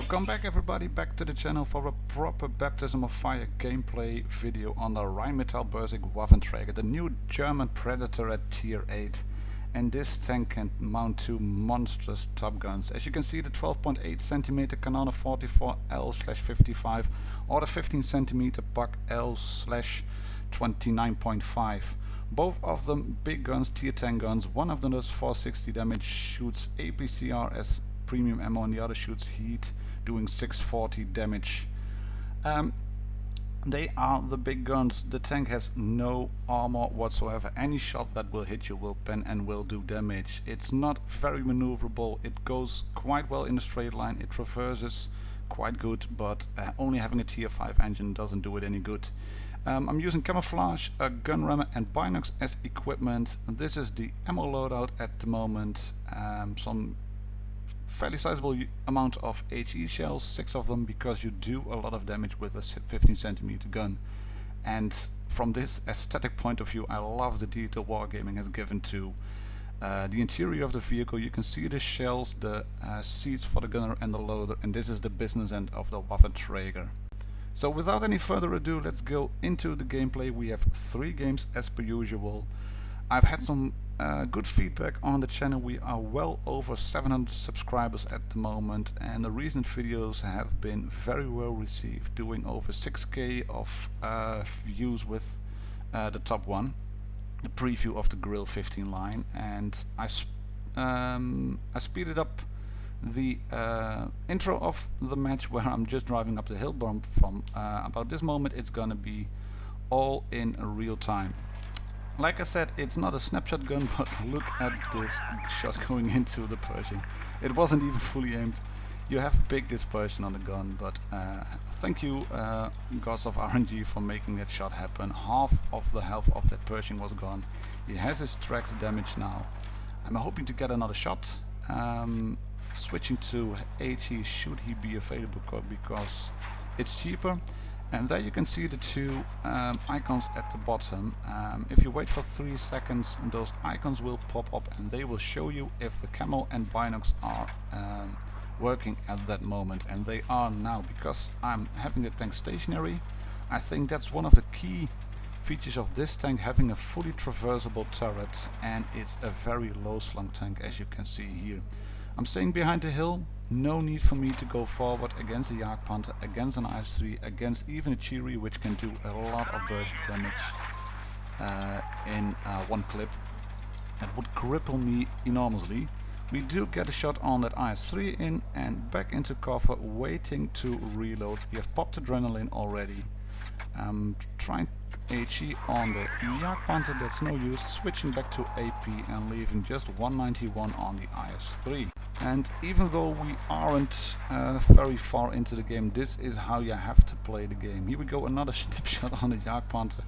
Welcome back everybody, back to the channel for a proper baptism of fire gameplay video on the Rheinmetall Borsig Waffenträger, the new German Predator at tier 8. And this tank can mount two monstrous top guns. As you can see, the 12.8 cm Canona 44L/55 or the 15 cm Buck L/29.5. Both of them big guns, tier 10 guns. One of them does 460 damage, shoots APCR as premium ammo, and the other shoots heat, doing 640 damage. They are the big guns. The tank has no armor whatsoever. Any shot that will hit you will pen and will do damage. It's not very maneuverable. It goes quite well in a straight line. It traverses quite good, but only having a tier 5 engine doesn't do it any good. I'm using camouflage, a gun rammer and binocs as equipment. This is the ammo loadout at the moment. Some fairly sizable amount of HE shells, 6 of them, because you do a lot of damage with a 15 cm gun. And from this aesthetic point of view, I love the detail Wargaming has given to the interior of the vehicle. You can see the shells, the seats for the gunner and the loader, and this is the business end of the Waffenträger. So without any further ado, let's go into the gameplay. We have 3 games as per usual. I've had some good feedback on the channel. We are well over 700 subscribers at the moment, and the recent videos have been very well received, doing over 6k of views with the top one, the preview of the Grill 15 line. And I speeded up the intro of the match where I'm just driving up the hill bump. From about this moment it's gonna be all in real time. Like I said, it's not a snapshot gun, but look at this shot going into the Pershing. It wasn't even fully aimed. You have big dispersion on the gun, but thank you gods of RNG for making that shot happen. Half of the health of that Pershing was gone. He has his tracks damaged now. I'm hoping to get another shot. Switching to HE should he be available, because it's cheaper. And there you can see the 2 icons at the bottom. If you wait for 3 seconds, those icons will pop up and they will show you if the camo and binocs are working at that moment. And they are now, because I'm having the tank stationary. I think that's one of the key features of this tank, having a fully traversable turret, and it's a very low slung tank, as you can see here. I'm staying behind the hill. No need for me to go forward against a Jagdpanther, against an IS-3, against even a Cheery, which can do a lot of burst damage in one clip. That would cripple me enormously. We do get a shot on that IS-3 in and back into cover, waiting to reload. We have popped adrenaline already. Trying HE on the Jagdpanther, that's no use. Switching back to AP and leaving just 191 on the IS-3. And even though we aren't very far into the game, this is how you have to play the game. Here we go, another snapshot on the Jagdpanther.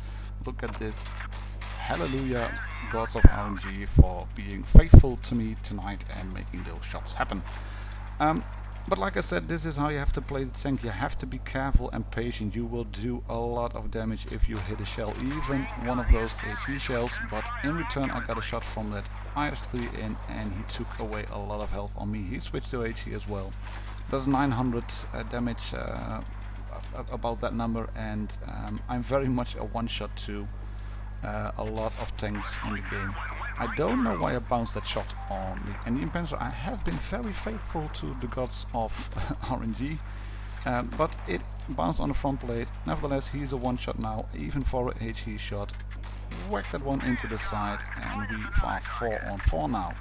Look at this. Hallelujah, gods of RNG, for being faithful to me tonight and making those shots happen. But like I said, this is how you have to play the tank. You have to be careful and patient. You will do a lot of damage if you hit a shell, even one of those HE shells. But in return I got a shot from that IS-3 in, and he took away a lot of health on me. He switched to HE as well. Does 900 damage, about that number, and I'm very much a one-shot to a lot of tanks in the game. I don't know why I bounced that shot on the Indian Panzer. I have been very faithful to the gods of RNG, but it bounced on the front plate. Nevertheless, he's a one-shot now, even for a HE shot. Whack that one into the side, and we are 4-on-4 now.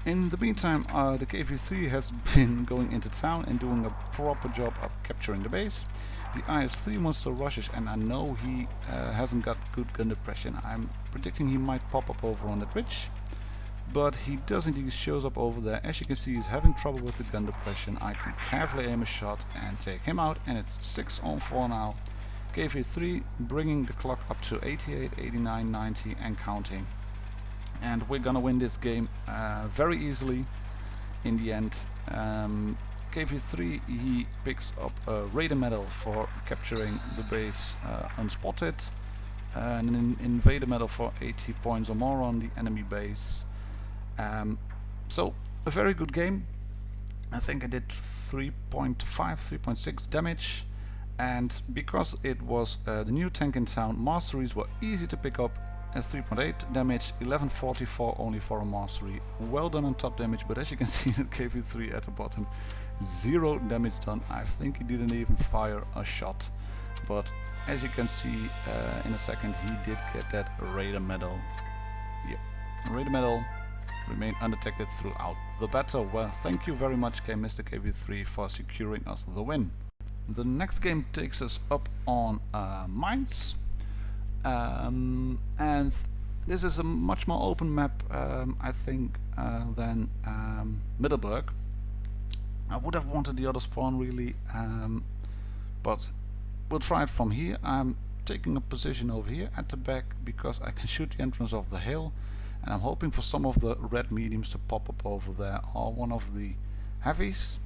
In the meantime, the KV-3 has been going into town and doing a proper job of capturing the base. The IS-3 monster rushes, and I know he hasn't got good gun depression. I'm predicting he might pop up over on that ridge, but he does indeed shows up over there. As you can see, he's having trouble with the gun depression. I can carefully aim a shot and take him out, and it's 6-on-4 now. KV-3 bringing the clock up to 88, 89, 90 and counting. And we're gonna win this game very easily in the end. KV-3, he picks up a radar medal for capturing the base unspotted, and an invader medal for 80 points or more on the enemy base. So a very good game. I think I did 3.5, 3.6 damage, and because it was the new tank in town, masteries were easy to pick up. 3.8 damage, 1144 only for a mastery. Well done on top damage, but as you can see, it gave you 3 at the bottom. 0 damage done. I think he didn't even fire a shot, but as you can see in a second, he did get that Raider medal. Yep, Raider medal. Remain undetected throughout the battle. Well, thank you very much, Mr. KV3, for securing us the win. The next game takes us up on mines, and this is a much more open map, I think, than Middelburg. I would have wanted the other spawn really, but we'll try it from here. I'm taking a position over here at the back because I can shoot the entrance of the hill. And I'm hoping for some of the red mediums to pop up over there, or one of the heavies.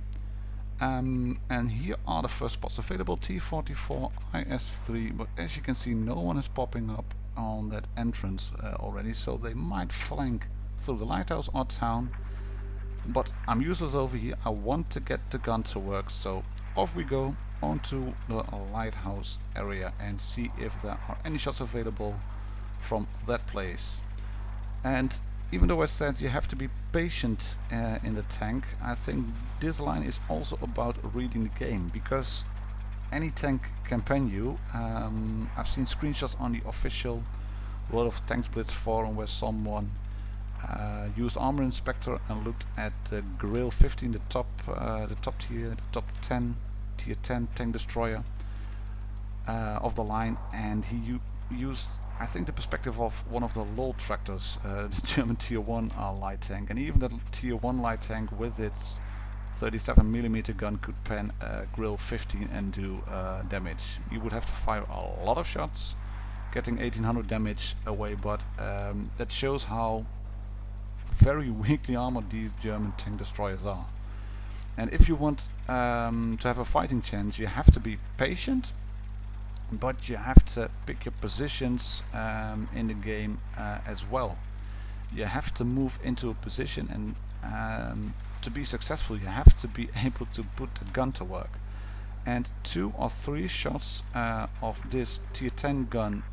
And here are the first spots available: T44, IS3, but as you can see, no one is popping up on that entrance already, so they might flank through the lighthouse or town. But I'm useless over here. I want to get the gun to work, so off we go onto the lighthouse area and see if there are any shots available from that place. And even though I said you have to be patient in the tank, I think this line is also about reading the game, because any tank can pen you. I've seen screenshots on the official World of Tanks Blitz forum where someone used Armor Inspector and looked at the Grill 15, the top tier, the top 10, tier 10 tank destroyer of the line, and he used, I think, the perspective of one of the LOL tractors, the German tier 1 light tank, and even that tier 1 light tank with its 37mm gun could pen Grill 15 and do damage. You would have to fire a lot of shots, getting 1800 damage away, but that shows how very weakly armored these German tank destroyers are. And if you want to have a fighting chance, you have to be patient, but you have to pick your positions in the game as well. You have to move into a position, and to be successful you have to be able to put the gun to work. And 2 or 3 shots of this tier 10 gun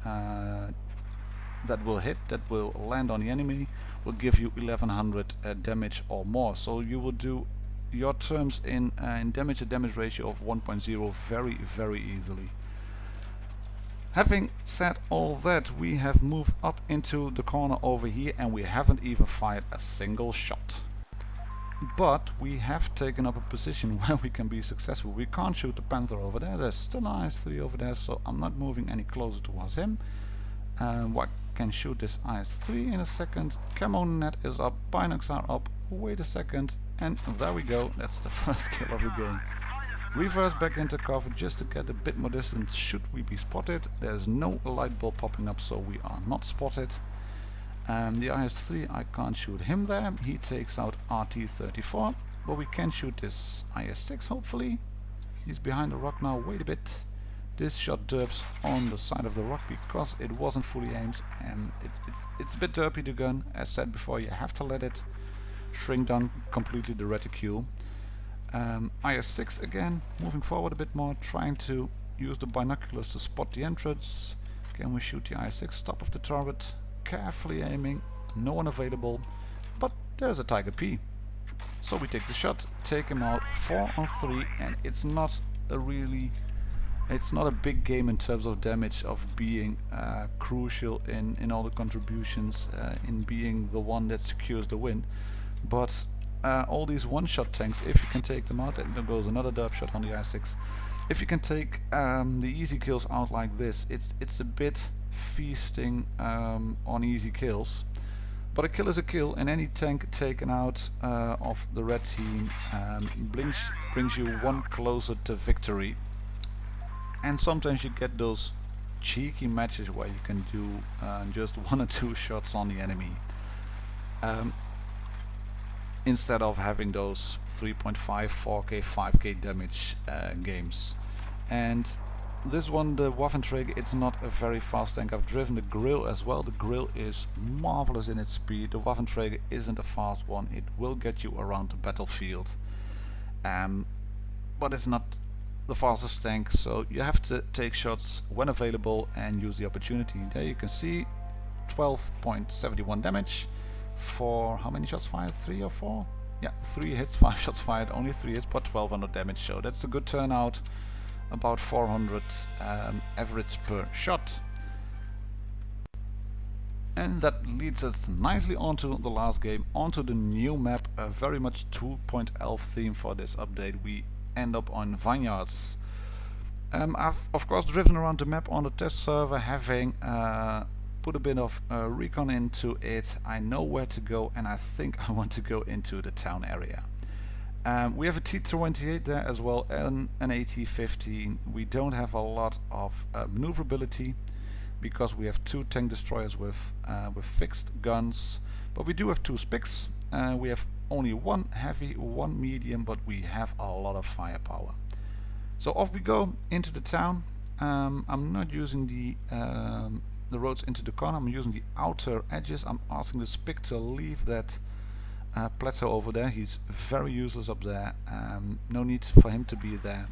that will hit, that will land on the enemy, will give you 1100 damage or more. So you will do your terms in damage to damage ratio of 1.0 very, very easily. Having said all that, we have moved up into the corner over here and we haven't even fired a single shot. But we have taken up a position where we can be successful. We can't shoot the Panther over there, there's still an IS-3 over there, so I'm not moving any closer towards him. I can shoot this IS-3 in a second. Camo net is up, binocs are up, wait a second, and there we go, that's the first kill of the game. Reverse back into cover just to get a bit more distance should we be spotted. There's no light bulb popping up, so we are not spotted. The IS-3, I can't shoot him there, he takes out RT-34, but we can shoot this IS-6 hopefully. He's behind the rock now, wait a bit. This shot derps on the side of the rock because it wasn't fully aimed, and it's a bit derpy, the gun. As said before, you have to let it shrink down completely the reticule. IS-6 again, moving forward a bit more, trying to use the binoculars to spot the entrance. Can we shoot the IS-6 top of the turret? Carefully aiming, no one available, but there's a Tiger P. So we take the shot, take him out 4 on 3, and it's not a big game in terms of damage, of being crucial in all the contributions, in being the one that secures the win. But all these one-shot tanks, if you can take them out, and there goes another derp shot on the IS-6. If you can take the easy kills out like this, it's a bit feasting on easy kills. But a kill is a kill, and any tank taken out of the red team brings you one closer to victory. And sometimes you get those cheeky matches where you can do just 1 or 2 shots on the enemy. Instead of having those 3.5, 4k, 5k damage games. And this one, the Waffenträger, it's not a very fast tank. I've driven the Grill as well. The Grill is marvelous in its speed. The Waffenträger isn't a fast one. It will get you around the battlefield. but it's not the fastest tank, so you have to take shots when available and use the opportunity. There you can see 12.71 damage for how many shots fired? 3 or 4? Yeah, 3 hits, 5 shots fired, only 3 hits, but 1200 damage, so that's a good turnout, about 400 average per shot. And that leads us nicely onto the last game, onto the new map, a very much 2.11 theme for this update. We end up on vineyards. I've of course driven around the map on the test server, having put a bit of recon into it. I know where to go, and I think I want to go into the town area. We have a T-28 there as well, and an AT-15. We don't have a lot of maneuverability because we have 2 tank destroyers with fixed guns, but we do have 2 Spics. We have only 1 heavy, 1 medium, but we have a lot of firepower. So off we go into the town. I'm not using the roads into the corner, I'm using the outer edges. I'm asking the Spic to leave that plateau over there. He's very useless up there, no need for him to be there.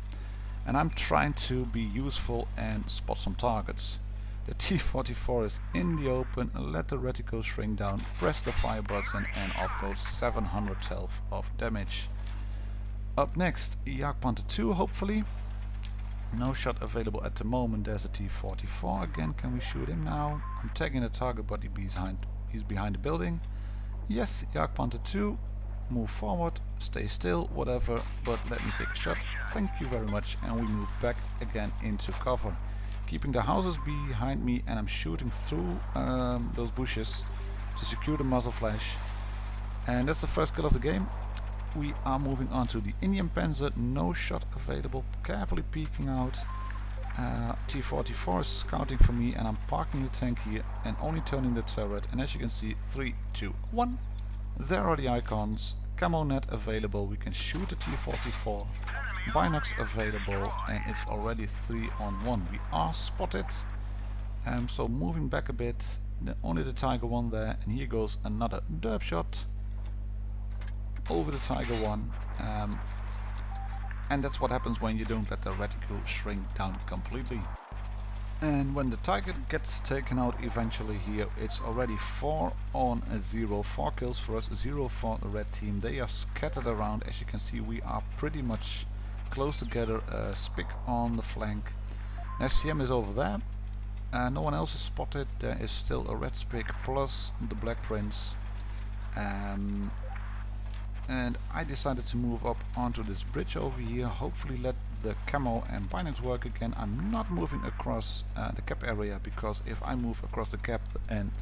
And I'm trying to be useful and spot some targets. The T-44 is in the open, let the reticle shrink down, press the fire button, and off goes 712 of damage. Up next, Jagdpanther 2 hopefully. No shot available at the moment. There's a T-44 again. Can we shoot him now? I'm tagging the target, but he's behind the building. Yes, Jagdpanther 2. Move forward, stay still, whatever, but let me take a shot. Thank you very much. And we move back again into cover, keeping the houses behind me, and I'm shooting through those bushes to secure the muzzle flash. And that's the first kill of the game. We are moving on to the Indian Panzer. No shot available, carefully peeking out. T-44 is scouting for me, and I'm parking the tank here and only turning the turret. And as you can see, 3, 2, 1. There are the icons. Camo net available. We can shoot the T-44. Binocs available, and it's already 3 on 1. We are spotted. So moving back a bit. Only the Tiger 1 there, and here goes another derp shot over the Tiger 1. And that's what happens when you don't let the reticle shrink down completely. And when the Tiger gets taken out eventually here, it's already 4 on 0. 4 kills for us, 0 for the red team. They are scattered around. As you can see, we are pretty much close together. Spic on the flank. FCM is over there. No one else is spotted. There is still a red Spic plus the Black Prince. And I decided to move up onto this bridge over here, hopefully let the camo and binocs work again. I'm not moving across the cap area, because if I move across the cap and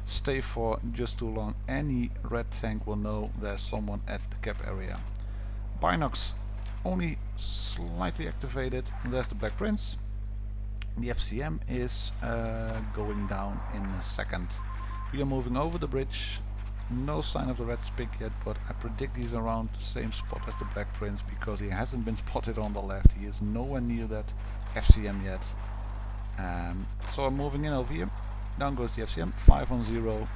stay for just too long, any red tank will know there's someone at the cap area. Binocs only slightly activated. There's the Black Prince. The FCM is going down in a second. We are moving over the bridge. No sign of the red Spic yet, but I predict he's around the same spot as the Black Prince, because he hasn't been spotted on the left. He is nowhere near that FCM yet. So I'm moving in over here. Down goes the FCM, 5 on 0.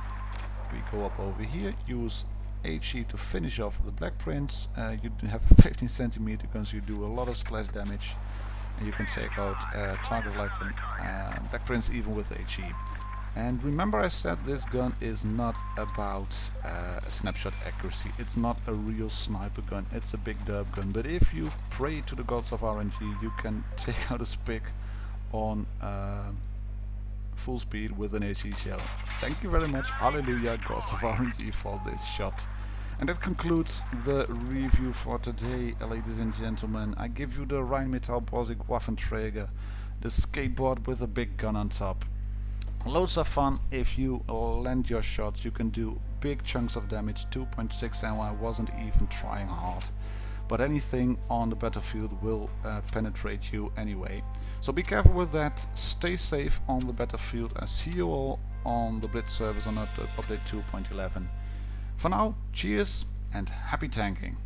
We go up over here, use HE to finish off the Black Prince. You have a 15 centimeter gun, so you do a lot of splash damage, and you can take out targets like Black Prince even with HE. And remember, I said this gun is not about snapshot accuracy. It's not a real sniper gun, it's a big derp gun. But if you pray to the gods of RNG, you can take out a Spic on full speed with an HE shell. Thank you very much, hallelujah, gods of RNG, for this shot. And that concludes the review for today, ladies and gentlemen. I give you the Rheinmetall Borsig Waffenträger, the skateboard with a big gun on top. Loads of fun. If you land your shots, you can do big chunks of damage, 2.6 ammo. I wasn't even trying hard, but anything on the battlefield will penetrate you anyway. So be careful with that, stay safe on the battlefield. I see you all on the Blitz service on update 2.11. For now, cheers and happy tanking.